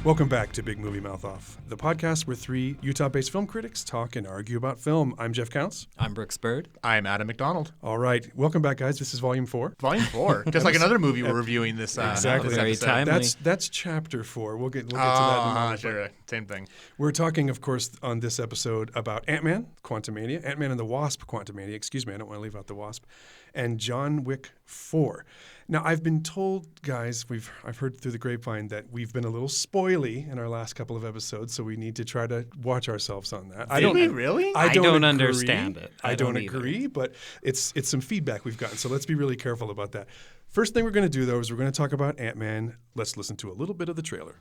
Welcome back to Big Movie Mouth Off, the podcast where three Utah-based film critics talk and argue about film. I'm Jeff Counts. I'm Brooks Bird. I'm Adam McDonald. All right. Welcome back, guys. This is Volume 4. Volume 4. Just like another movie we're reviewing this Exactly. this Very episode. timely. That's Chapter 4. We'll get to that in a moment. Sure. Same thing. We're talking, of course, on this episode about Antman, Quantumania, Antman and the Wasp, Quantumania. Excuse me, I don't want to leave out the Wasp. And John Wick 4. Now, I've been told, guys, I've heard through the grapevine that we've been a little spoily in our last couple of episodes, so we need to try to watch ourselves on that. Did we really? I don't agree. understand it. I don't either. agree, but it's some feedback we've gotten, so let's be really careful about that. First thing we're going to do, though, is we're going to talk about Ant-Man. Let's listen to a little bit of the trailer.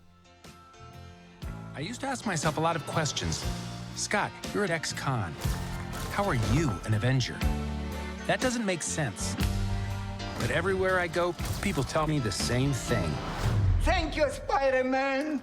I used to ask myself a lot of questions. Scott, you're an ex-con. How are you an Avenger? That doesn't make sense. But everywhere I go, people tell me the same thing. Thank you, Spider-Man.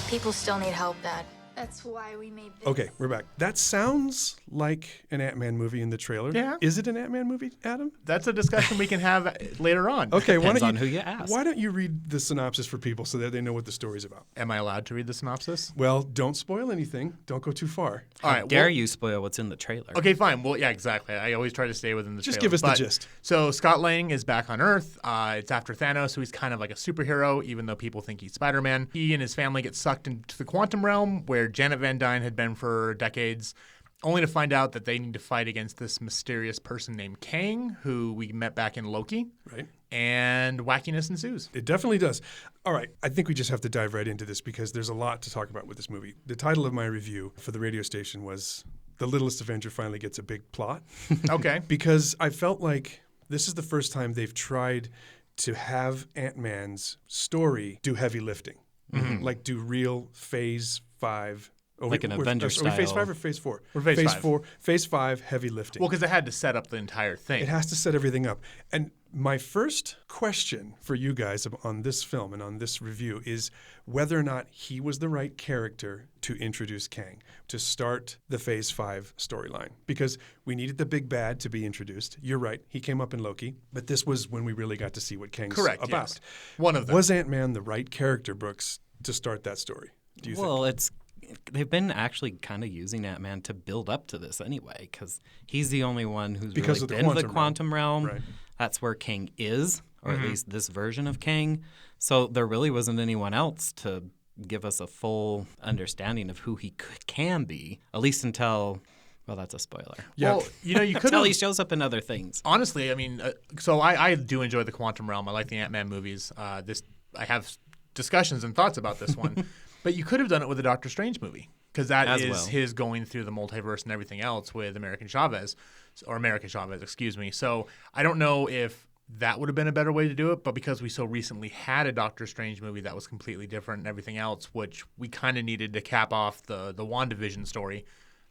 People still need help, Dad. That's why we made this. Okay, we're back. That sounds like an Ant-Man movie in the trailer. Yeah. Is it an Ant-Man movie, Adam? That's a discussion we can have later on. Okay, Depends on who you ask. Why don't you read the synopsis for people so that they know what the story's about? Am I allowed to read the synopsis? Well, don't spoil anything. Don't go too far. All How right. dare you spoil what's in the trailer? Okay, fine. Well, yeah, exactly. I always try to stay within the Just trailer. give us the gist. So Scott Lang is back on Earth. It's after Thanos, so he's kind of like a superhero, even though people think he's Spider-Man. He and his family get sucked into the quantum realm, where Janet Van Dyne had been for decades, only to find out that they need to fight against this mysterious person named Kang, who we met back in Loki. Right. And wackiness ensues. It definitely does. All right, I think we just have to dive right into this because there's a lot to talk about with this movie. The title of my review for the radio station was The Littlest Avenger Finally Gets a Big Plot. Okay. Because I felt like this is the first time they've tried to have Ant-Man's story do heavy lifting. Mm-hmm. Like do real Phase 5. Like an Avenger Are we Phase style. 5 or Phase 4? We're Phase 5. 4. Phase 5, heavy lifting. Well, because it had to set up the entire thing. It has to set everything up. And my first question for you guys on this film and on this review is whether or not he was the right character to introduce Kang, to start the Phase 5 storyline. Because we needed the big bad to be introduced. You're right. He came up in Loki. But this was when we really got to see what Kang's Correct, about. yes. One of them. Was Ant-Man the right character, Brooks, to start that story? Do you think? They've been actually kind of using Ant-Man to build up to this anyway, because he's the only one who's Because really of the been to the quantum quantum realm. Right. That's where Kang is, or at least this version of Kang. So there really wasn't anyone else to give us a full understanding of who he can be, at least until, well, that's a spoiler. Yeah. Well, you could Until have. he shows up in other things. Honestly, I mean, so I do enjoy the quantum realm. I like the Ant-Man movies. I have discussions and thoughts about this one. But you could have done it with a Doctor Strange movie, because that is his going through the multiverse and everything else with America Chavez, excuse me. So I don't know if that would have been a better way to do it, but because we so recently had a Doctor Strange movie that was completely different and everything else, which we kind of needed to cap off the WandaVision story,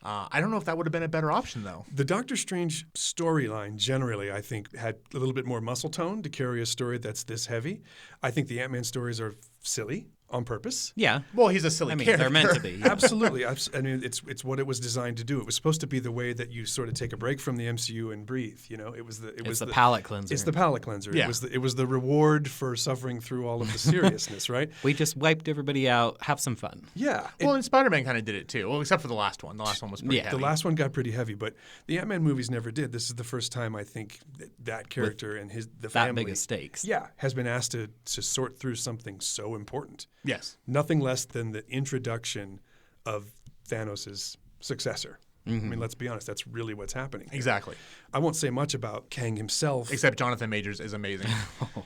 I don't know if that would have been a better option, though. The Doctor Strange storyline generally, I think, had a little bit more muscle tone to carry a story that's this heavy. I think the Ant-Man stories are silly on purpose. Yeah. Well, he's a silly character. They're meant to be. Yeah. Absolutely. I mean, it's what it was designed to do. It was supposed to be the way that you sort of take a break from the MCU and breathe. It was the palate cleanser. It's the palate cleanser. Yeah. It was the reward for suffering through all of the seriousness, right? We just wiped everybody out. Have some fun. Yeah. Well, and Spider-Man kind of did it too. Well, except for the last one. The last one was pretty heavy. The last one got pretty heavy, but the Ant-Man movies never did. This is the first time I think that character and the family That big of stakes. Yeah, has been asked to sort through something so important. Yes. Nothing less than the introduction of Thanos' successor. Mm-hmm. I mean, let's be honest, that's really what's happening here. Exactly. I won't say much about Kang himself. Except Jonathan Majors is amazing.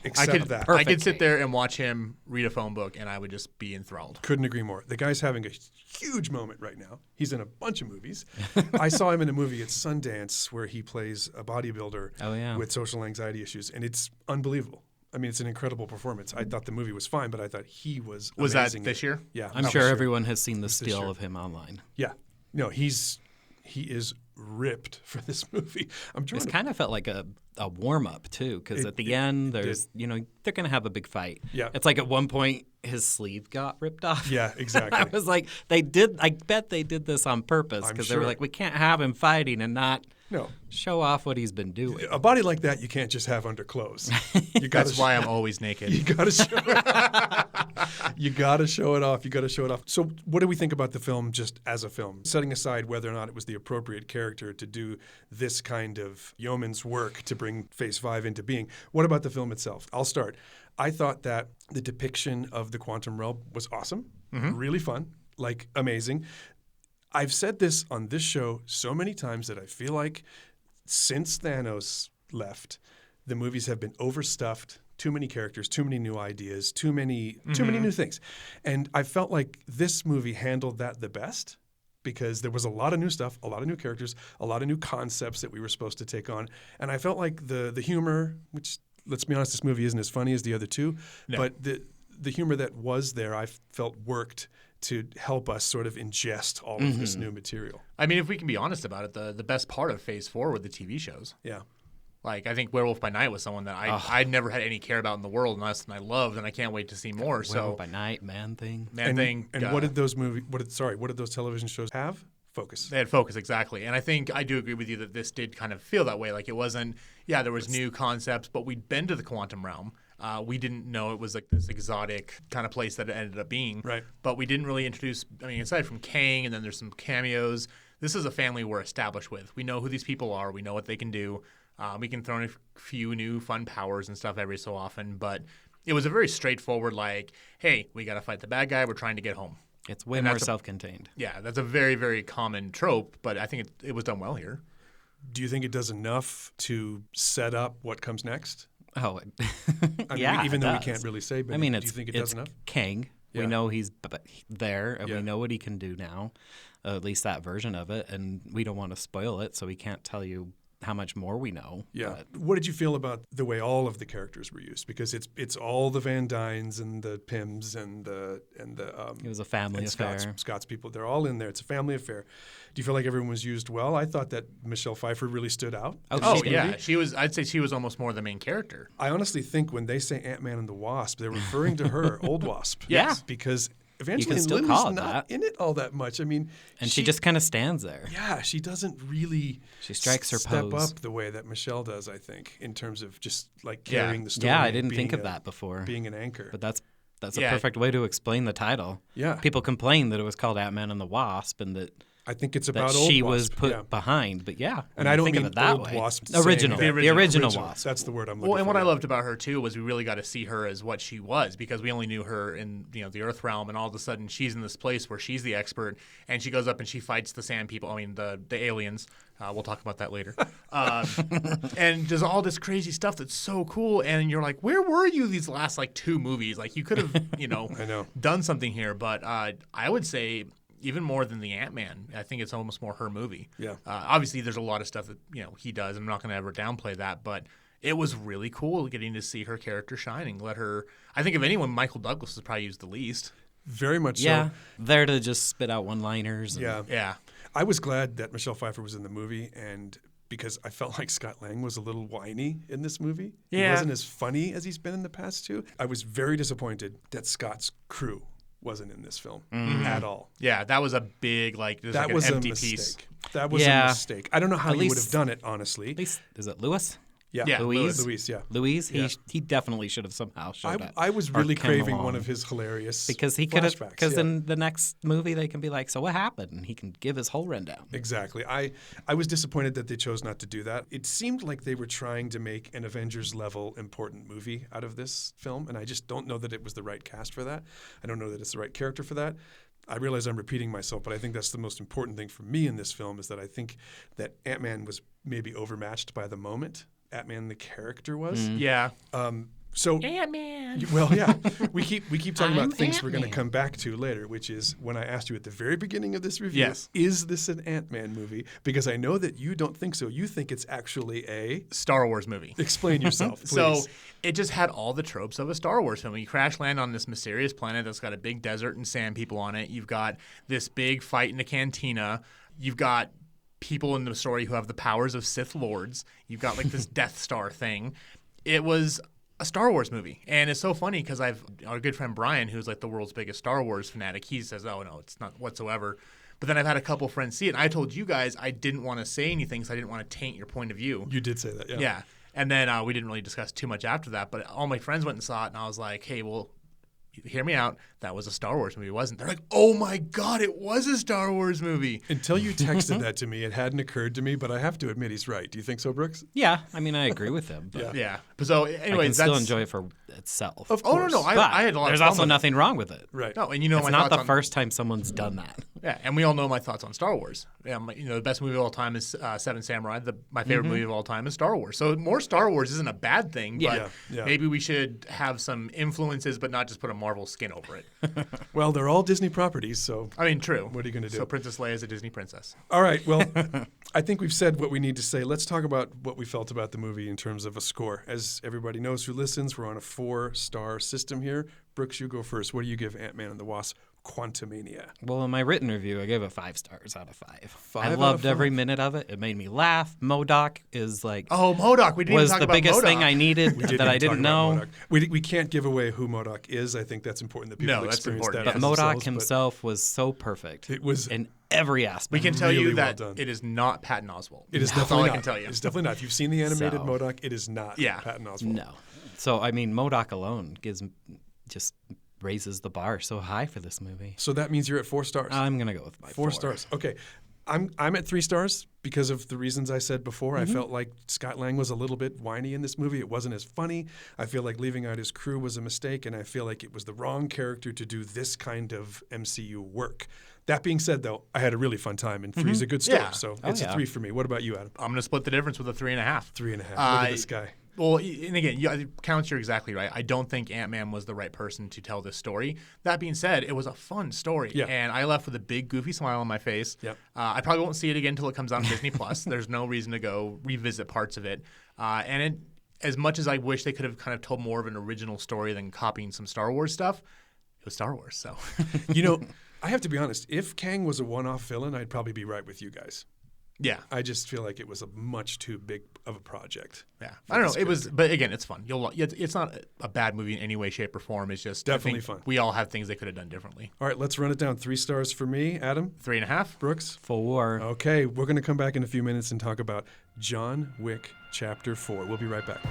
Except that. I could sit there and watch him read a phone book, and I would just be enthralled. Couldn't agree more. The guy's having a huge moment right now. He's in a bunch of movies. I saw him in a movie at Sundance where he plays a bodybuilder with social anxiety issues, and it's unbelievable. I mean, it's an incredible performance. I thought the movie was fine, but I thought he was amazing. Was that this year? Yeah. I'm sure everyone has seen the still of him online. Yeah. No, he is ripped for this movie. This kind of felt like a warm-up, too, because at the end, there's, they're going to have a big fight. Yeah. It's like at one point, his sleeve got ripped off. Yeah, exactly. I was like, I bet they did this on purpose, because they were like, we can't have him fighting and not No. Show off what he's been doing. A body like that you can't just have under clothes. That's why I'm always naked. You got to show You got to show it off. You got to show it off. So what do we think about the film just as a film? Setting aside whether or not it was the appropriate character to do this kind of yeoman's work to bring Phase 5 into being, what about the film itself? I'll start. I thought that the depiction of the quantum realm was awesome, really fun, like amazing. I've said this on this show so many times that I feel like since Thanos left, the movies have been overstuffed, too many characters, too many new ideas, too many new things. And I felt like this movie handled that the best because there was a lot of new stuff, a lot of new characters, a lot of new concepts that we were supposed to take on. And I felt like the humor, which, let's be honest, this movie isn't as funny as the other two, but the humor that was there I felt worked to help us sort of ingest all of this new material. I mean, if we can be honest about it, the best part of Phase 4 were the TV shows. Yeah. Like, I think Werewolf by Night was someone that I'd never had any care about in the world, and I loved, and I can't wait to see more. Werewolf by Night, Man Thing. And what did those what did those television shows have? Focus. They had focus, exactly. And I think I do agree with you that this did kind of feel that way. Like, it wasn't, there was new concepts, but we'd been to the quantum realm. We didn't know it was like this exotic kind of place that it ended up being. Right. But we didn't really introduce, aside from Kang, and then there's some cameos, this is a family we're established with. We know who these people are. We know what they can do. We can throw in a few new fun powers and stuff every so often. But it was a very straightforward, like, hey, we got to fight the bad guy. We're trying to get home. It's way more self-contained. Yeah, that's a very, very common trope, but I think it was done well here. Do you think it does enough to set up what comes next? Oh, even though we can't really say, but do you think it does enough? Kang. Yeah. We know he's there, and we know what he can do now, at least that version of it, and we don't want to spoil it, so we can't tell you how much more we know. Yeah. What did you feel about the way all of the characters were used? Because it's all the Van Dynes and the Pyms and the it was a family affair. Scott's people, they're all in there. It's a family affair. Do you feel like everyone was used well? I thought that Michelle Pfeiffer really stood out. Oh yeah, I'd say she was almost more the main character. I honestly think when they say Antman and the Wasp, they're referring to her, Old Wasp. Yes. Because Evangeline Lilly's not in it all that much. I mean, and she just kind of stands there. Yeah, she doesn't really. She strikes her step pose up the way that Michelle does. I think in terms of just like carrying the story. Yeah, I didn't think of that before. Being an anchor, but that's a perfect way to explain the title. Yeah, people complain that it was called Antman and the Wasp, and that. I think it's about old she Wasp. was put behind, but and I don't think mean of it that old way. Wasp. The original Wasp. That's the word I'm looking for. Well, and what I loved about her too was we really got to see her as what she was, because we only knew her in the Earth realm, and all of a sudden she's in this place where she's the expert, and she goes up and she fights the sand people. I mean the aliens. We'll talk about that later. And does all this crazy stuff that's so cool, and you're like, where were you these last like 2 movies? Like you could have I know. done something here, but I would say. Even more than the Ant-Man, I think it's almost more her movie. Yeah. Obviously, there's a lot of stuff that he does. I'm not going to ever downplay that, but it was really cool getting to see her character shining. I think of anyone, Michael Douglas has probably used the least. Very much so. Yeah, there to just spit out one-liners. Yeah. I was glad that Michelle Pfeiffer was in the movie, and because I felt like Scott Lang was a little whiny in this movie. Yeah. He wasn't as funny as he's been in the past 2. I was very disappointed that Scott's crew wasn't in this film at all. Yeah, that was a big an empty piece. That was a mistake. I don't know how you would have done it, honestly. At least, is it Lewis? Yeah, Louise. Yeah, Louise. He definitely should have somehow showed up. I was really craving one of his hilarious because he could have. flashbacks, Because in the next movie they can be like, so what happened? And he can give his whole rundown. Exactly. I was disappointed that they chose not to do that. It seemed like they were trying to make an Avengers level important movie out of this film, and I just don't know that it was the right cast for that. I don't know that it's the right character for that. I realize I'm repeating myself, but I think that's the most important thing for me in this film is that I think that Ant-Man was maybe overmatched by the moment. Ant-Man, the character was. Yeah. So Ant-Man. Well, yeah. We keep talking about things Ant-Man. we're going to come back to later, which is when I asked you at the very beginning of this review, Yes. is this an Ant-Man movie? Because I know that you don't think so. You think it's actually a Star Wars movie. Explain yourself, please. So it just had all the tropes of a Star Wars film. You crash land on this mysterious planet that's got a big desert and sand people on it. You've got this big fight in a cantina. You've got people in the story who have the powers of Sith Lords. You've got like this Death Star thing. It was a Star Wars movie. And it's so funny because our good friend Brian, who's like the world's biggest Star Wars fanatic, he says, oh, no, it's not whatsoever. But then I've had a couple friends see it. And I told you guys I didn't want to say anything because I didn't want to taint your point of view. You did say that, yeah. Yeah. And then we didn't really discuss too much after that. But all my friends went and saw it, and I was like, hey, well, hear me out. That was a Star Wars movie, wasn't it? They're like, oh my God, it was a Star Wars movie. Until you texted that to me, it hadn't occurred to me, but I have to admit he's right. Do you think so, Brooks? Yeah, I mean, I agree with him. But Yeah. So, I anyways, can still enjoy it for itself. Of Oh, course. no. But I had a lot there's of fun also with it. nothing wrong with it. Right. No, and you know It's my not thoughts the on first time someone's done that. Yeah, and we all know my thoughts on Star Wars. Yeah, the best movie of all time is Seven Samurai. My favorite movie of all time is Star Wars. So more Star Wars isn't a bad thing, but Yeah. maybe we should have some influences, but not just put a Marvel skin over it. Well, they're all Disney properties, so I mean, true. What are you gonna do? So Princess Leia is a Disney princess. all right. Well, I think we've said what we need to say. Let's talk about what we felt about the movie in terms of a score. As everybody knows who listens, we're on a 4-star system here. Brooks, you go first. What do you give Antman and the Wasp Quantumania? Well, in my written review, I gave it 5 stars out of 5. 5 I out of loved 5. every minute of it. It made me laugh. MODOK is like Oh, MODOK. We didn't was even talk the about biggest MODOK. thing I needed Didn't that I even didn't talk about know. MODOK. We can't give away who MODOK is. I think that's important that people No, that's experience important, that. yeah. But for MODOK themselves, himself was so perfect. It was. In every aspect. We can tell Really you well that done. it is not Patton Oswalt. It is That's definitely all not. I can tell you. It's definitely not. If you've seen the animated So- MODOK, it is not Yeah. Patton Oswalt. No. So, I mean, MODOK alone just raises the bar so high for this movie. So that means you're at 4 stars. I'm going to go with my 4 stars. Okay. I'm at 3 stars because of the reasons I said before. I felt like Scott Lang was a little bit whiny in this movie. It wasn't as funny. I feel like leaving out his crew was a mistake, and I feel like it was the wrong character to do this kind of MCU work. That being said, though, I had a really fun time, and 3 is a good score. Yeah. So Oh, it's a yeah. 3 for me. What about you, Adam? I'm going to split the difference with a 3.5. 3.5. Look at this guy. Well, and again, Counts, you're exactly right. I don't think Ant-Man was the right person to tell this story. That being said, it was a fun story. Yeah. And I left with a big, goofy smile on my face. Yep. I probably won't see it again until it comes out on Disney+. There's no reason to go revisit parts of it. As much as I wish they could have kind of told more of an original story than copying some Star Wars stuff, it was Star Wars, so. You know, I have to be honest. If Kang was a one-off villain, I'd probably be right with you guys. Yeah. I just feel like it was a much too big of a project. Yeah. I don't know. It was, but again, it's fun. It's not a bad movie in any way, shape, or form. It's just Definitely I think fun. we all have things they could have done differently. All right, let's run it down. 3 stars for me. Adam? 3.5. Brooks? 4. Okay, we're going to come back in a few minutes and talk about John Wick Chapter 4. We'll be right back.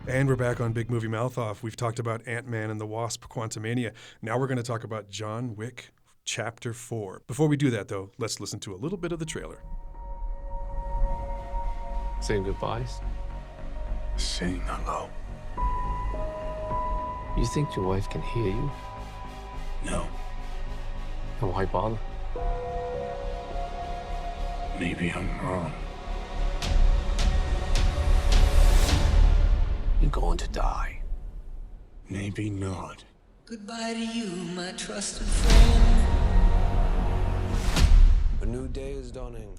And we're back on Big Movie Mouth Off. We've talked about Ant-Man and the Wasp Quantumania. Now we're going to talk about John Wick Chapter 4. Before we do that, though, let's listen to a little bit of the trailer. Saying goodbyes? Saying hello. You think your wife can hear you? No, Then why bother? maybe I'm wrong. You're going to die. Maybe not. Goodbye to you, my trusted friend. A new day is dawning.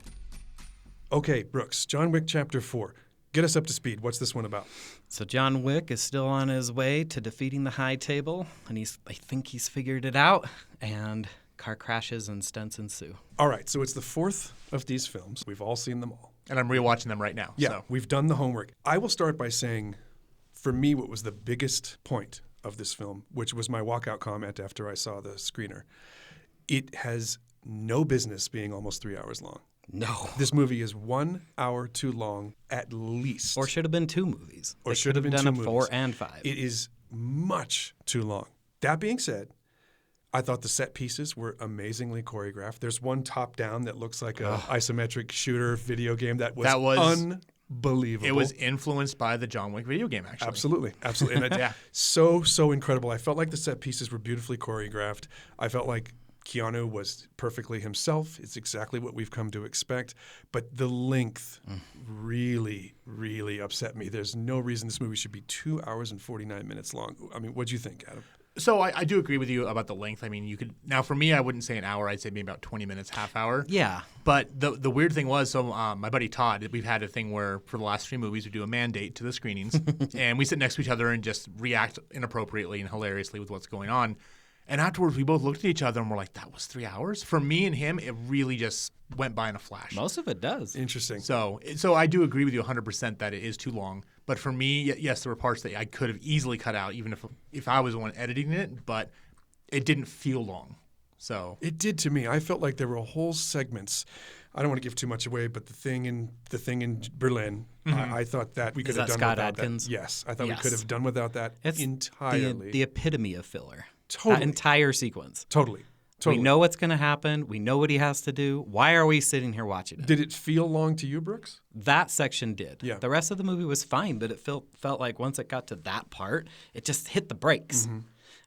Okay, Brooks, John Wick Chapter 4. Get us up to speed. What's this one about? So John Wick is still on his way to defeating the High Table, and I think he's figured it out, and car crashes and stunts ensue. All right, so it's the 4th of these films. We've all seen them all. And I'm rewatching them right now. Yeah, So. we've done the homework. I will start by saying, for me, what was the biggest point of this film, which was my walkout comment after I saw the screener, it has no business being almost 3 hours long. No. This movie is 1 hour too long, at least. Or should have been 2 movies. Or They should have been done 2 a movies. 4 and 5. It is much too long. That being said, I thought the set pieces were amazingly choreographed. There's one top down that looks like a isometric shooter video game that was unbelievable. It was influenced by the John Wick video game, actually. Absolutely. And Yeah. so incredible. I felt like the set pieces were beautifully choreographed. I felt like Keanu was perfectly himself. It's exactly what we've come to expect. But the length really, really upset me. There's no reason this movie should be 2 hours and 49 minutes long. I mean, what'd you think, Adam? So I do agree with you about the length. I mean, you could now for me, I wouldn't say an hour. I'd say maybe about 20 minutes, half hour. Yeah. But the weird thing was, so my buddy Todd, we've had a thing where for the last 3 movies we do a mandate to the screenings, and we sit next to each other and just react inappropriately and hilariously with what's going on. And afterwards, we both looked at each other and we're like, that was 3 hours? For me and him, it really just went by in a flash. Most of it does. Interesting. So I do agree with you 100% that it is too long. But for me, yes, there were parts that I could have easily cut out, even if I was the one editing it, but it didn't feel long. So it did to me. I felt like there were whole segments. I don't want to give too much away, but the thing in Berlin, I thought that we could have done Scott without Adkins? that. Yes, I thought we could have done without that entirely. The epitome of filler. Totally. That entire sequence. Totally. We know what's going to happen. We know what he has to do. Why are we sitting here watching it? Did it feel long to you, Brooks? That section did. Yeah. The rest of the movie was fine, but it felt like once it got to that part, it just hit the brakes.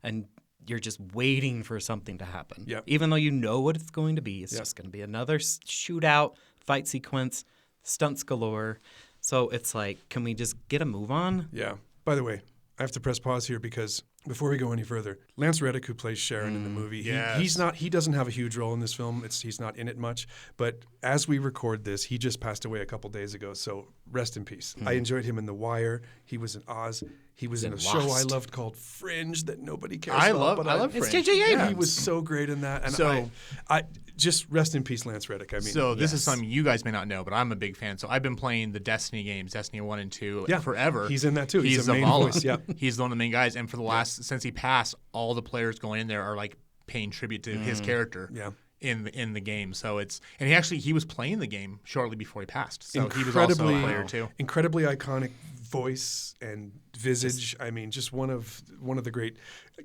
And you're just waiting for something to happen. Yep. Even though you know what it's going to be. It's just going to be another shootout, fight sequence, stunts galore. So it's like, can we just get a move on? Yeah. By the way, I have to press pause here because before we go any further, Lance Reddick, who plays Sharon in the movie, he doesn't have a huge role in this film. He's not in it much. But as we record this, he just passed away a couple days ago. So rest in peace. I enjoyed him in The Wire. He was in Oz. He was in a show I loved called Fringe that nobody cares about. I love Fringe. It's J.J. Abrams. He was so great in that. And So- I just rest in peace, Lance Reddick. I mean, So this is something you guys may not know, but I'm a big fan. So I've been playing the Destiny games, Destiny 1 and 2, forever. He's in that too. He's a main Zavala. voice. Yeah. He's one of the main guys. And for the last, since he passed, all the players going in there are like paying tribute to his character. Yeah. In the game, so he was playing the game shortly before he passed, so he was also a player too. Incredibly iconic voice and visage. I mean, just one of the great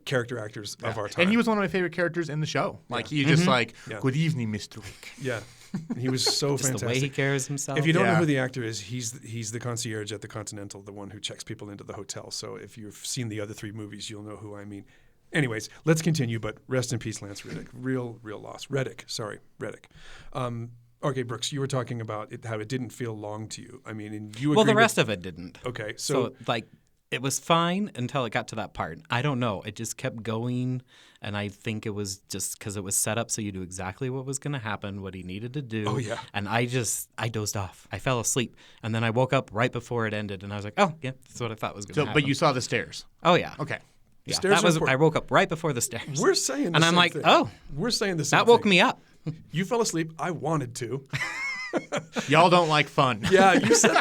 character actors of our time. And he was one of my favorite characters in the show. Like he's just like, "Good evening, Mr. Wick." Yeah, he was so Just fantastic. the way he carries himself. If you don't know who the actor is, he's the concierge at the Continental, the one who checks people into the hotel. So if you've seen the other 3 movies, you'll know who I mean. Anyways, let's continue, but rest in peace, Lance Reddick. Real loss. Reddick. Okay, Brooks, you were talking about how it didn't feel long to you. I mean, and you agree. Well, the rest of it didn't. Okay, so like it was fine until it got to that part. I don't know. It just kept going, and I think it was just because it was set up so you knew exactly what was going to happen, what he needed to do. Oh, yeah. And I dozed off. I fell asleep, and then I woke up right before it ended, and I was like, oh, yeah, that's what I thought was going to happen. But you saw the stairs. Oh, yeah. Okay. Yeah, stairs I woke up right before the stairs. We're saying the and I'm same like, thing. oh, we're saying the same that woke thing. me up. You fell asleep. I wanted to. Y'all don't like fun. Yeah, you said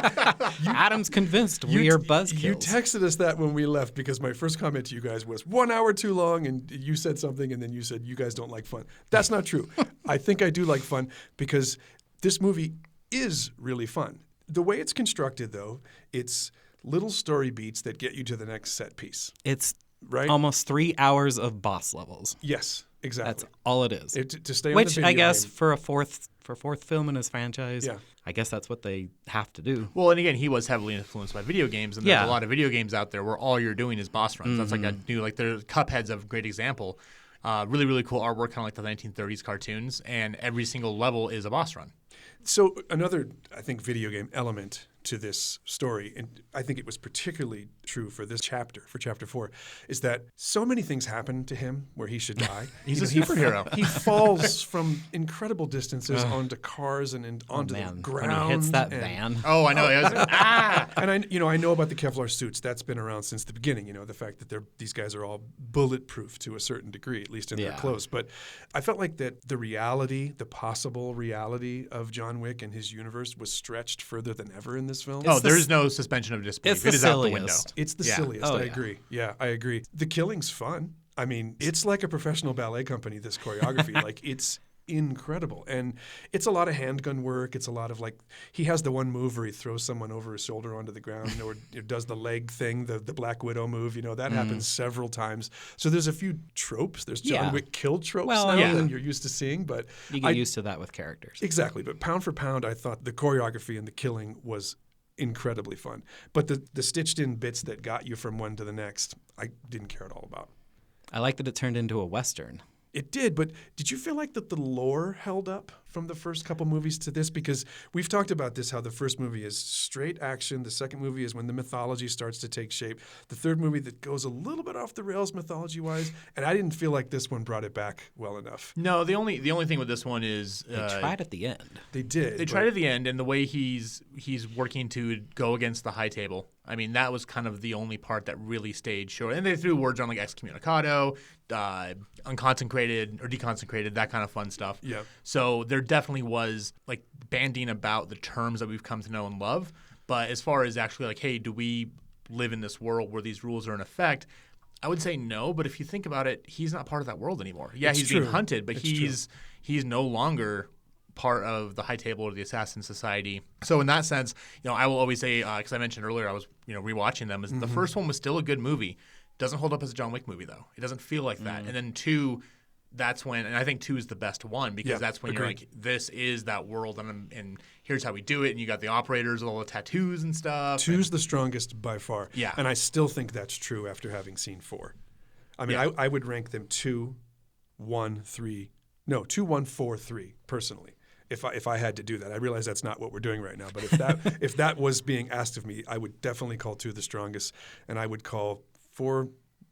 Adam's convinced we are buzzkills. You texted us that when we left because my first comment to you guys was 1 hour too long, and you said something, and then you said you guys don't like fun. That's not true. I think I do like fun because this movie is really fun. The way it's constructed, though, it's little story beats that get you to the next set piece. It's right? almost 3 hours of boss levels. Yes, exactly. That's all it is. To stay on Which the video I guess game, for a fourth film in his franchise, Yeah. I guess that's what they have to do. Well, and again, he was heavily influenced by video games, and there's a lot of video games out there where all you're doing is boss runs. That's like a new, like there's Cuphead's a great example. Really, really cool artwork, kind of like the 1930s cartoons, and every single level is a boss run. So another, I think, video game element to this story, and I think it was particularly true for this chapter, for chapter 4, is that so many things happen to him where he should die. He's a superhero. He falls from incredible distances onto cars and onto the ground. When he hits that van. Oh, I know. And I know about the Kevlar suits. That's been around since the beginning. The fact that these guys are all bulletproof to a certain degree, at least in their clothes. But I felt like that the possible reality of John Wick and his universe was stretched further than ever in this film. There is no suspension of disbelief. It is out the window. It's the silliest. I agree. Yeah, I agree. The killing's fun. I mean, it's like a professional ballet company, this choreography. Like, it's incredible. And it's a lot of handgun work. It's a lot of, like, he has the one move where he throws someone over his shoulder onto the ground or does the leg thing, the Black Widow move. That happens several times. So there's a few tropes. There's John Wick kill tropes now that you're used to seeing. But you get used to that with characters. Exactly. But pound for pound, I thought the choreography and the killing was incredibly fun. But the stitched in bits that got you from one to the next, I didn't care at all about. I like that it turned into a Western. It did, but did you feel like that the lore held up from the first couple movies to this? Because we've talked about this, how the first movie is straight action. The second movie is when the mythology starts to take shape. The third movie that goes a little bit off the rails mythology-wise. And I didn't feel like this one brought it back well enough. No, the only thing with this one is they tried at the end. They did. They tried at the end, and the way he's working to go against the high table. I mean, that was kind of the only part that really stayed short. And they threw words on like excommunicado, unconsecrated or deconsecrated, that kind of fun stuff. Yeah. So there definitely was like banding about the terms that we've come to know and love. But as far as actually like, hey, do we live in this world where these rules are in effect? I would say no, but if you think about it, he's not part of that world anymore. Yeah, he's being hunted, but he's no longer part of the high table or the assassin society. So in that sense, I will always say, because I mentioned earlier I was rewatching them, is the first one was still a good movie. Doesn't hold up as a John Wick movie though. It doesn't feel like that. And then 2, that's when, and I think 2 is the best one because that's when you're like, this is that world, and here's how we do it. And you got the operators with all the tattoos and stuff. 2's the strongest by far. Yeah. And I still think that's true after having seen 4. I mean, I would rank them 2, 1, 3. No, 2, 1, 4, 3, personally. If I had to do that. I realize that's not what we're doing right now, but if that was being asked of me, I would definitely call 2 the strongest, and I would call 4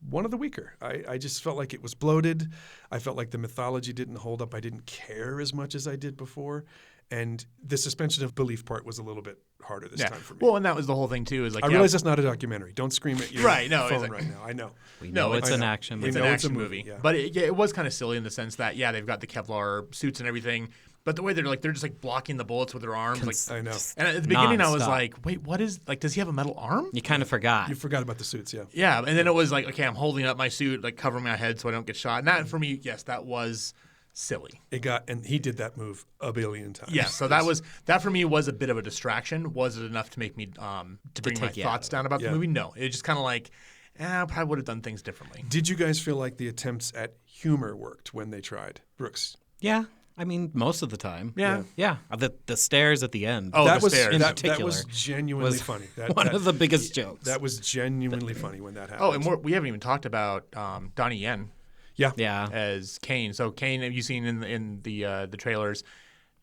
one of the weaker. I just felt like it was bloated. I felt like the mythology didn't hold up. I didn't care as much as I did before. And the suspension of belief part was a little bit harder this time for me. Well, and that was the whole thing too. Is like I realize that's not a documentary. Don't scream at your phone right now. I know. We know it's an action movie. It's an action movie. Yeah. But it was kind of silly in the sense that they've got the Kevlar suits and everything. But the way they're just like blocking the bullets with their arms, I know. And at the beginning, I was like, "Wait, what is like? Does he have a metal arm?" You kind of forgot. You forgot about the suits, yeah. Yeah, and then it was like, okay, I'm holding up my suit, like covering my head so I don't get shot. And that for me, yes, that was silly. And he did that move a billion times. Yeah, so that for me was a bit of a distraction. Was it enough to make me to bring my thoughts down about the movie? No, it just kind of like, I probably would have done things differently. Did you guys feel like the attempts at humor worked when they tried? Brooks? Yeah. I mean, most of the time. Yeah. The stairs at the end. Oh, that was stairs. That was genuinely funny. One of the biggest jokes. That was genuinely funny when that happened. Oh, and we haven't even talked about Donnie Yen. Yeah. As Kane. So Kane, have you seen in the trailers?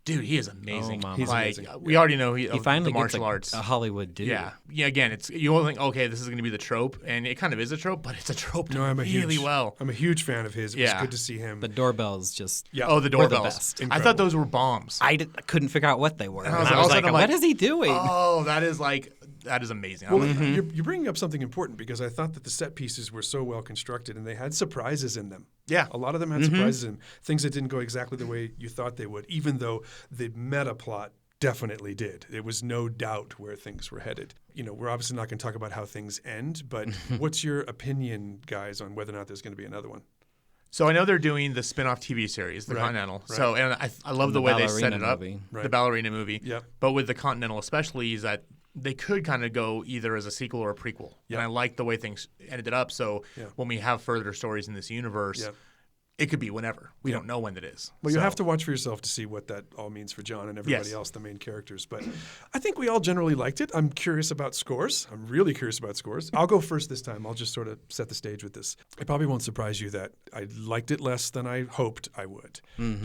Dude, he is amazing. Oh, he's amazing. We already know he finally the martial gets arts. A Hollywood dude. Yeah. Again, you all think, okay, this is going to be the trope, and it kind of is a trope, but it's a trope really well. I'm a huge fan of his. It was good to see him. The doorbells just. Yeah. Oh, the doorbells. Were the best. I thought those were bombs. I couldn't figure out what they were. And I was like, what is he doing? Oh, that is amazing. Well, you're bringing up something important because I thought that the set pieces were so well constructed and they had surprises in them. Yeah. A lot of them had surprises in them, things that didn't go exactly the way you thought they would, even though the meta plot definitely did. There was no doubt where things were headed. We're obviously not going to talk about how things end, but what's your opinion, guys, on whether or not there's going to be another one? So I know they're doing the spin-off TV series, The Continental. Right. So and I love the way they set it up, the ballerina movie. Yep. But with The Continental especially is that they could kind of go either as a sequel or a prequel. Yep. And I like the way things ended up. So when we have further stories in this universe, it could be whenever. We don't know when it is. Well, you have to watch for yourself to see what that all means for John and everybody else, the main characters. But I think we all generally liked it. I'm curious about scores. I'm really curious about scores. I'll go first this time. I'll just sort of set the stage with this. It probably won't surprise you that I liked it less than I hoped I would.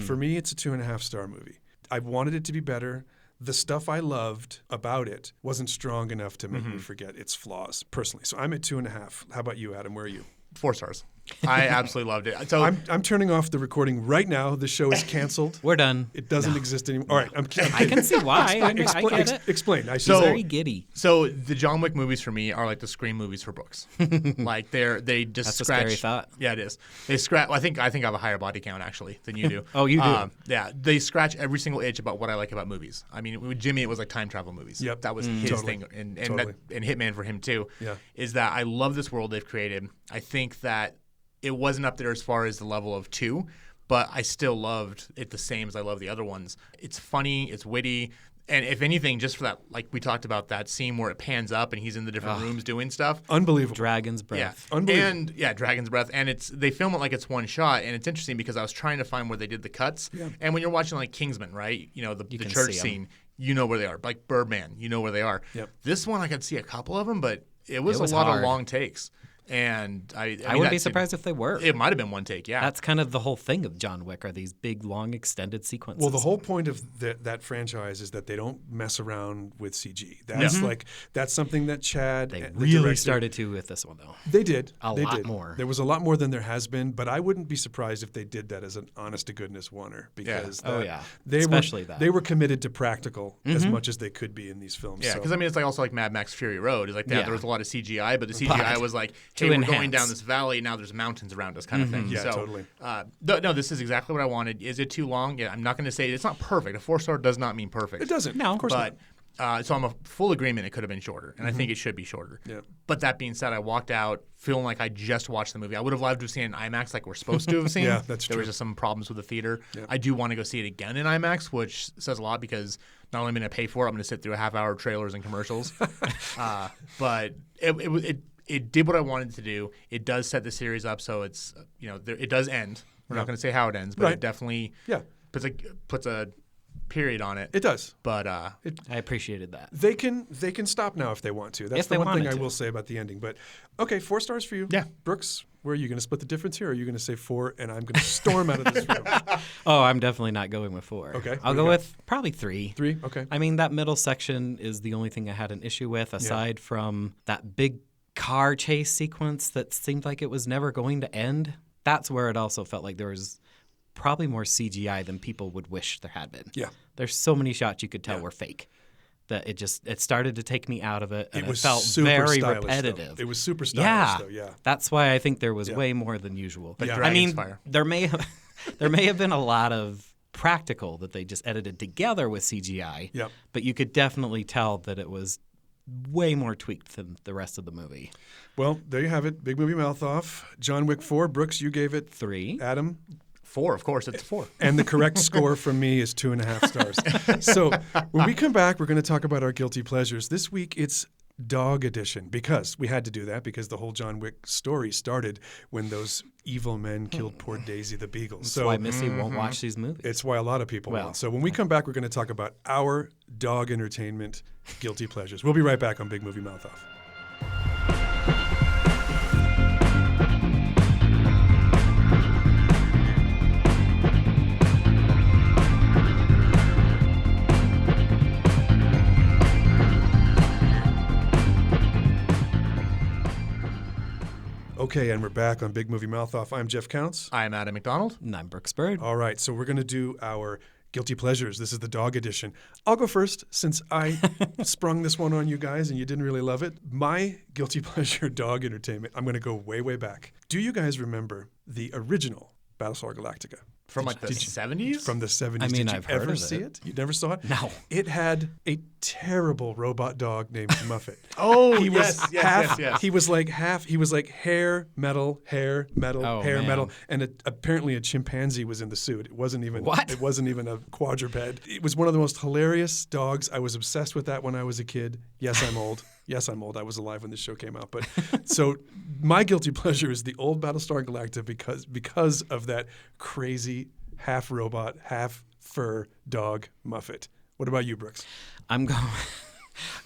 For me, it's a 2.5-star movie. I wanted it to be better. The stuff I loved about it wasn't strong enough to make me forget its flaws, personally. So I'm at 2.5. How about you, Adam? Where are you? 4 stars. I absolutely loved it. So I'm turning off the recording right now. The show is canceled. We're done. It doesn't exist anymore. All right. I can see why. I get it. Explain. She's very giddy. So the John Wick movies for me are like the Scream movies for books. Like they just That's scratch. A scary thought. Yeah, it is. They scratch. I think I have a higher body count actually than you do. Oh, you do. Yeah, they scratch every single itch about what I like about movies. I mean, with Jimmy, it was like time travel movies. Yep. That was his thing, and Hitman for him too. Yeah. Is that I love this world they've created. I think that it wasn't up there as far as the level of 2, but I still loved it the same as I love the other ones. It's funny, it's witty, and if anything, just for that, like we talked about that scene where it pans up and he's in the different rooms doing stuff. Unbelievable. Dragon's breath. Yeah. Unbelievable. And Dragon's breath. And they film it like it's one shot, and it's interesting because I was trying to find where they did the cuts. Yeah. And when you're watching like Kingsman, right? The church scene, you know where they are. Like Birdman, you know where they are. Yep. This one I could see a couple of them, but it was a lot of long takes. And I wouldn't be surprised if they were. It might have been one take, yeah. That's kind of the whole thing of John Wick, are these big, long, extended sequences. Well, the whole point of that franchise is that they don't mess around with CG. That's that's something that Chad They the really director, started to with this one, though. They did. A They lot did. more. There was a lot more than there has been, but I wouldn't be surprised if they did that as an honest-to-goodness oneer because they were committed to practical as much as they could be in these films. Yeah, because so. I mean, it's like also like Mad Max Fury Road. It's like there was a lot of CGI, but the CGI But was like, to hey, we're enhance. going down this valley, now there's mountains around us kind of thing. Yeah, so, totally. No, this is exactly what I wanted. Is it too long? Yeah, I'm not going to say it's not perfect. A 4-star does not mean perfect. It doesn't. No, of course but, not. So I'm a full agreement it could have been shorter, and I think it should be shorter. Yeah. But that being said, I walked out feeling like I just watched the movie. I would have loved to have seen it in IMAX like we're supposed to have seen. Yeah, that's There true. was just some problems with the theater. Yeah. I do want to go see it again in IMAX, which says a lot because not only am I going to pay for it, I'm going to sit through a half-hour trailers and commercials. But it did what I wanted to do. It does set the series up so it's it does end. We're not going to say how it ends, but it definitely puts a period on it. It does. But I appreciated that. They can stop now if they want to. That's If the they one thing wanted I to. will say about the ending. But okay, 4 stars for you. Yeah. Brooks, where are you going to split the difference here? Or are you going to say 4 and I'm going to storm out of this room? Oh, I'm definitely not going with 4. Okay, I'll what do go you got? with probably 3. 3? Okay. I mean, that middle section is the only thing I had an issue with, aside from that big car chase sequence that seemed like it was never going to end. That's where it also felt like there was probably more CGI than people would wish there had been. Yeah. There's so many shots you could tell were fake that it started to take me out of it, and it was felt super very stylish, though. repetitive. It was super stylish, though, yeah. That's why I think there was way more than usual. But I mean, Dragon's Fire. there may have been a lot of practical that they just edited together with CGI. Yep. But you could definitely tell that it was way more tweaked than the rest of the movie. Well, there you have it. Big movie mouth off. John Wick 4. Brooks, you gave it 3. Adam? 4, of course, it's 4. And the correct score from me is 2.5 stars. So when we come back, we're going to talk about our guilty pleasures. This week, it's Dog Edition, because we had to do that because the whole John Wick story started when those evil men killed poor Daisy the Beagle. That's So why Missy won't watch these movies. it's why a lot of people won't. So when we come back, we're going to talk about our dog entertainment guilty pleasures. We'll be right back on Big Movie Mouth Off. Okay, and we're back on Big Movie Mouth Off. I'm Jeff Counts. I'm Adam McDonald. And I'm Brooks Bird. All right, so we're going to do our guilty pleasures. This is the dog edition. I'll go first since I sprung this one on you guys and you didn't really love it. My guilty pleasure dog entertainment, I'm going to go way, way back. Do you guys remember the original Battlestar Galactica? From like the 70s? From the 70s. I mean, Did you I've heard ever of see it. it? You never saw it? No. It had a terrible robot dog named Muffet. Oh, He was yes, yes, half, yes, yes. He was like hair, metal, hair, metal, Oh, hair, man. metal, and apparently a chimpanzee was in the suit. It wasn't even What? It wasn't even a quadruped. It was one of the most hilarious dogs. I was obsessed with that when I was a kid. Yes, I'm old. Yes, I'm old. I was alive when this show came out. But so my guilty pleasure is the old Battlestar Galactica because of that crazy half robot, half fur dog Muffet. What about you, Brooks? I'm going.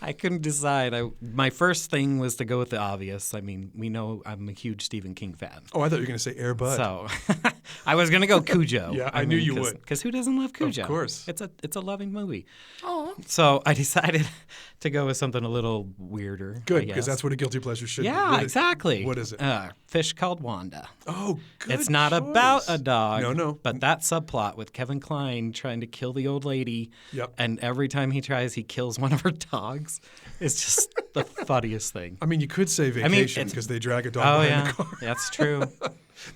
I couldn't decide. My first thing was to go with the obvious. I mean, we know I'm a huge Stephen King fan. Oh, I thought you were going to say Air Bud. So I was going to go Cujo. Yeah, I knew you would. Because who doesn't love Cujo? Of course. It's a loving movie. So I decided to go with something a little weirder. Good, I because guess. that's what a guilty pleasure should be. Yeah, exactly. What is it? Fish Called Wanda. Oh, good It's not choice. about a dog. No. But that subplot with Kevin Kline trying to kill the old lady. Yep. And every time he tries, he kills one of her dogs. It's just the funniest thing. I mean, you could say Vacation because they drag a dog Oh, behind yeah. the car. That's true.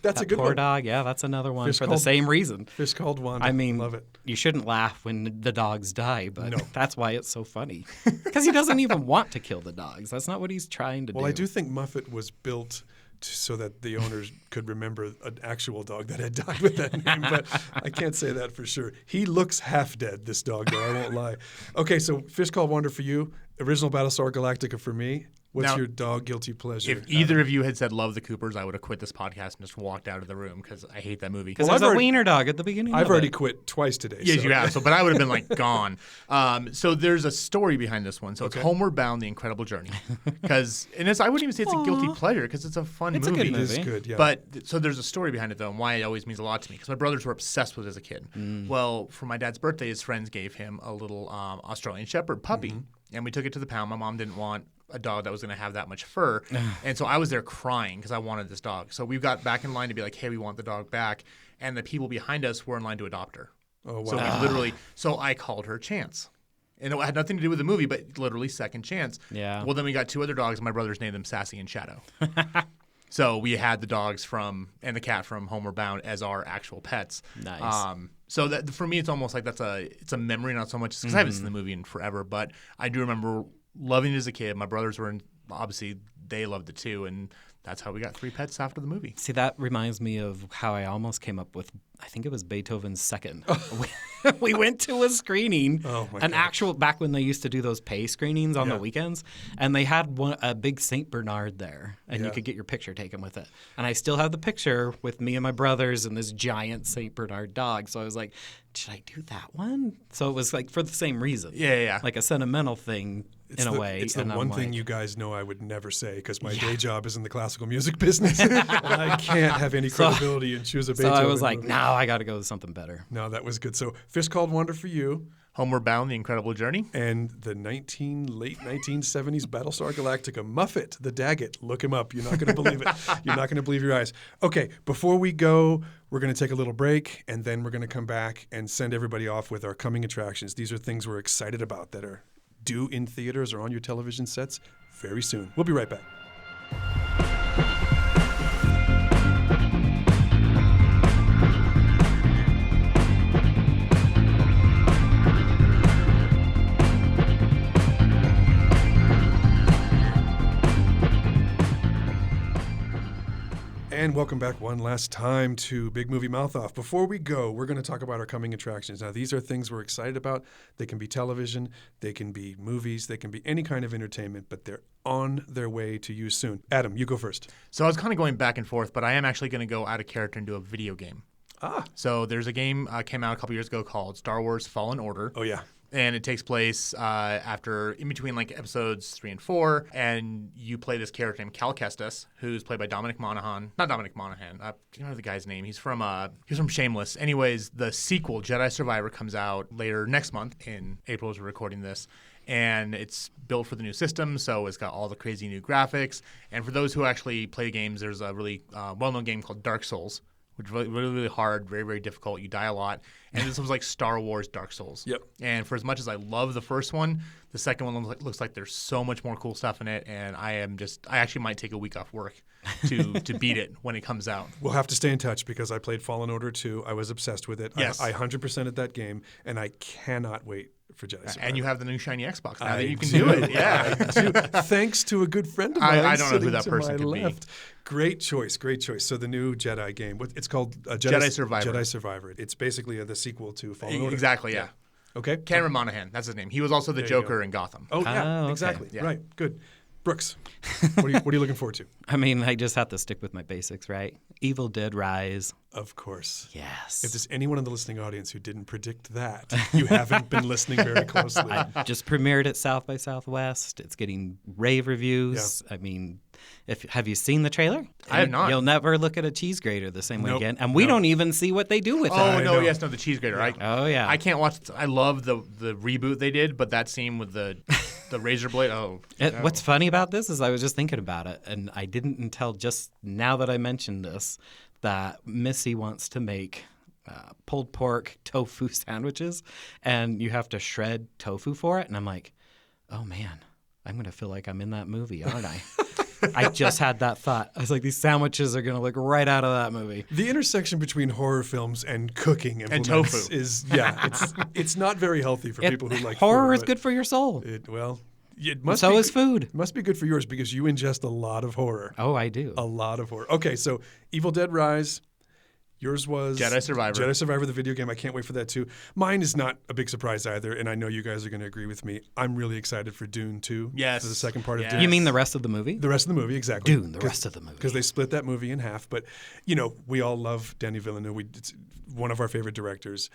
That's a That good poor one. dog. Yeah, that's another one Fish for the called- same reason. Fish Called Wanda. I mean, love it. you shouldn't laugh when the dogs die, but No. that's why it's so funny. Because he doesn't even want to kill the dogs. That's not what he's trying to do. Well, I do think Muffet was built so that the owners could remember an actual dog that had died with that name, but I can't say that for sure. He looks half dead, this dog, though, I won't lie. Okay, so Fish Called Wanda for you, original Battlestar Galactica for me. What's Now, your dog guilty pleasure? If either of you had said love the Coopers, I would have quit this podcast and just walked out of the room because I hate that movie. Because there's a wiener dog at the beginning I've of already it. quit twice today. Yes, so. you have. But I would have been like gone. So there's a story behind this one. So it's Homeward Bound: The Incredible Journey. I wouldn't even say it's a guilty pleasure because it's a fun movie. It's a good movie. It is good, yeah. But so there's a story behind it though, and why it always means a lot to me because my brothers were obsessed with it as a kid. Well, for my dad's birthday, his friends gave him a little Australian Shepherd puppy, and we took it to the pound. My mom didn't want a dog that was going to have that much fur. And so I was there crying because I wanted this dog. So we got back in line to be like, hey, we want the dog back. And the people behind us were in line to adopt her. Oh, wow. So so I called her Chance. And it had nothing to do with the movie, but literally second chance. Yeah. Well, then we got 2 other dogs, and my brothers named them Sassy and Shadow. So we had the dogs and the cat from Homeward Bound as our actual pets. Nice. So that for me, it's almost like it's a memory, not so much because I haven't seen the movie in forever, but I do remember loving it as a kid. My brothers obviously they loved it too, and that's how we got 3 pets after the movie. See, that reminds me of how I almost came up with, I think it was Beethoven's Second. We went to a screening, actual, back when they used to do those pay screenings on the weekends, and they had a big St. Bernard there, and you could get your picture taken with it. And I still have the picture with me and my brothers and this giant St. Bernard dog. So I was like, should I do that one? So it was like for the same reason. Yeah. Like a sentimental thing. In a way. It's the one thing you guys know I would never say because my day job is in the classical music business. And I can't have any credibility and choose a Beethoven. So I was like, movie. no, I got to go with something better. No, that was good. So Fish Called Wanda for you. Homeward Bound: The Incredible Journey. And the late 1970s Battlestar Galactica, Muffet, the Daggett. Look him up. You're not going to believe it. You're not going to believe your eyes. Okay, before we go, we're going to take a little break, and then we're going to come back and send everybody off with our coming attractions. These are things we're excited about that are due in theaters or on your television sets very soon. We'll be right back. And welcome back one last time to Big Movie Mouth Off. Before we go, we're going to talk about our coming attractions. Now, these are things we're excited about. They can be television, they can be movies, they can be any kind of entertainment, but they're on their way to you soon. Adam, you go first. So I was kind of going back and forth, but I am actually going to go out of character and do a video game. So there's a game came out a couple years ago called Star Wars Fallen Order. Oh, yeah. And it takes place in between like episodes 3 and 4, and you play this character named Cal Kestis, who's played by Dominic Monaghan. Not Dominic Monaghan. Do you know the guy's name? He's from Shameless. Anyways, the sequel Jedi Survivor comes out later next month in April as we're recording this. And it's built for the new system, so it's got all the crazy new graphics. And for those who actually play games, there's a really well-known game called Dark Souls, which is really, really, really hard, very, very difficult. You die a lot. And this was like Star Wars Dark Souls. Yep. And for as much as I love the first one, the second one looks like there's so much more cool stuff in it. And I actually might take a week off work to beat it when it comes out. We'll have to stay in touch because I played Fallen Order 2. I was obsessed with it. Yes. I 100%ed that game, and I cannot wait for Jedi Survivor. And you have the new shiny Xbox now that you can do it. Yeah. Thanks to a good friend of mine. I don't know who that sitting person to my could left. be. Great choice. So the new Jedi game. It's called Jedi Survivor. Jedi Survivor. It's basically the sequel to Fallen Order. Exactly, yeah. Okay. Cameron Monaghan, that's his name. He was also the Joker in Gotham. Oh, yeah, okay. exactly. Yeah. Right, good. Brooks, what are you looking forward to? I mean, I just have to stick with my basics, right? Evil Dead Rise. Of course. Yes. If there's anyone in the listening audience who didn't predict that, you haven't been listening very closely. I just premiered at South by Southwest. It's getting rave reviews. Yeah. I mean, have you seen the trailer? I have not. You'll never look at a cheese grater the same way Nope. again. And we don't even see what they do with it. Oh, no, yes, no, the cheese grater. Oh, yeah. I can't watch I love the reboot they did, but that scene with the razor blade, What's funny about this is I was just thinking about it, and I didn't until just now that I mentioned this, that Missy wants to make pulled pork tofu sandwiches, and you have to shred tofu for it. And I'm like, oh, man, I'm going to feel like I'm in that movie, aren't I? I just had that thought. I was like, these sandwiches are going to look right out of that movie. The intersection between horror films and cooking and tofu is, it's not very healthy for people who like horror food, is good for your soul. It must so be, is food. It must be good for yours because you ingest a lot of horror. Oh, I do. A lot of horror. Okay, so Evil Dead Rise. Yours was Jedi Survivor. Jedi Survivor, the video game. I can't wait for that too. Mine is not a big surprise either, and I know you guys are going to agree with me. I'm really excited for Dune 2. Yes. For the second part of Yes. Dune. You mean the rest of the movie? The rest of the movie, exactly. Dune, the rest of the movie. Because they split that movie in half. But, you know, we all love Denis Villeneuve. It's one of our favorite directors.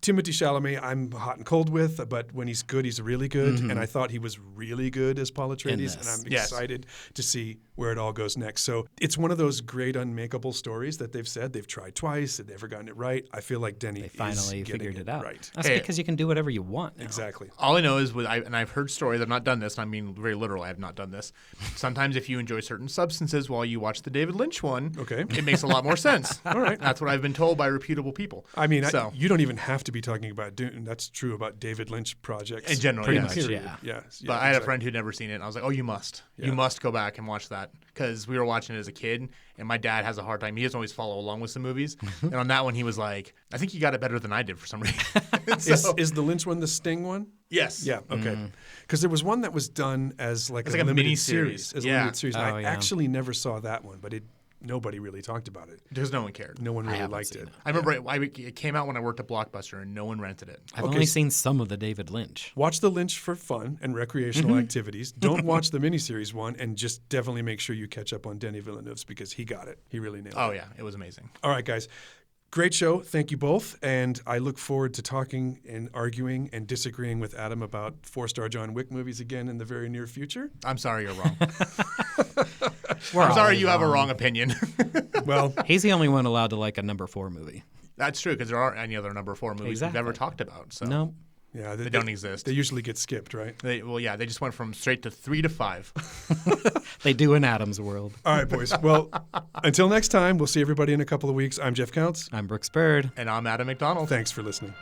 Timothée Chalamet, I'm hot and cold with, but when he's good, he's really good. Mm-hmm. And I thought he was really good as Paul Atreides, and I'm excited to see where it all goes next. So it's one of those great unmakeable stories that they've said they've tried twice, they've never gotten it right. I feel like Denny Finally is getting figured it out. right. That's because you can do whatever you want now. Exactly. All I know is, and I've heard stories, I've not done this, and I mean very literal, I have not done this. Sometimes if you enjoy certain substances while you watch the David Lynch one, it makes a lot more sense. All right. That's what I've been told by reputable people. I mean, you don't even have to be talking about Dune. That's true about David Lynch projects. In general, pretty yes. much. Yeah. Yes. But I had a friend who'd never seen it, and I was like, oh, you must. Yeah. You must go back and watch that. Because we were watching it as a kid, and my dad has a hard time. He doesn't always follow along with some movies. And on that one, he was like, I think you got it better than I did for some reason. Is the Lynch one the Sting one? Yes. Yeah, okay. Because there was one that was done as like a limited mini series. As a limited series. Oh, I actually never saw that one, but nobody really talked about it. Because no one cared. No one really liked it. I remember it came out when I worked at Blockbuster, and no one rented it. I've only seen some of the David Lynch. Watch the Lynch for fun and recreational activities. Don't watch the miniseries one, and just definitely make sure you catch up on Denis Villeneuve's because he got it. He really nailed it. Oh, yeah. It was amazing. All right, guys. Great show. Thank you both. And I look forward to talking and arguing and disagreeing with Adam about 4-star John Wick movies again in the very near future. I'm sorry you're wrong. I'm sorry you have a wrong opinion. Well, he's the only one allowed to like a number 4 movie. That's true, because there aren't any other number 4 movies we've ever talked about. So. No. Yeah, they don't exist. They usually get skipped, right? They just went from straight to 3 to 5. They do in Adam's world. All right, boys. Well, until next time, we'll see everybody in a couple of weeks. I'm Jeff Counts. I'm Brooks Bird. And I'm Adam McDonald. Thanks for listening.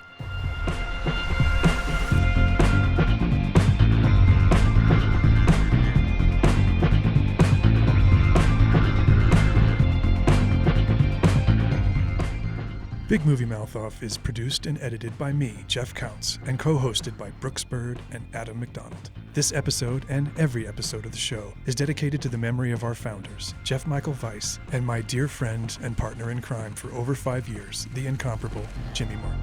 Big Movie Mouth Off is produced and edited by me, Jeff Counts, and co-hosted by Brooks Bird and Adam McDonald. This episode, and every episode of the show, is dedicated to the memory of our founders, Jeff Michael Weiss, and my dear friend and partner in crime for over 5 years, the incomparable Jimmy Moore.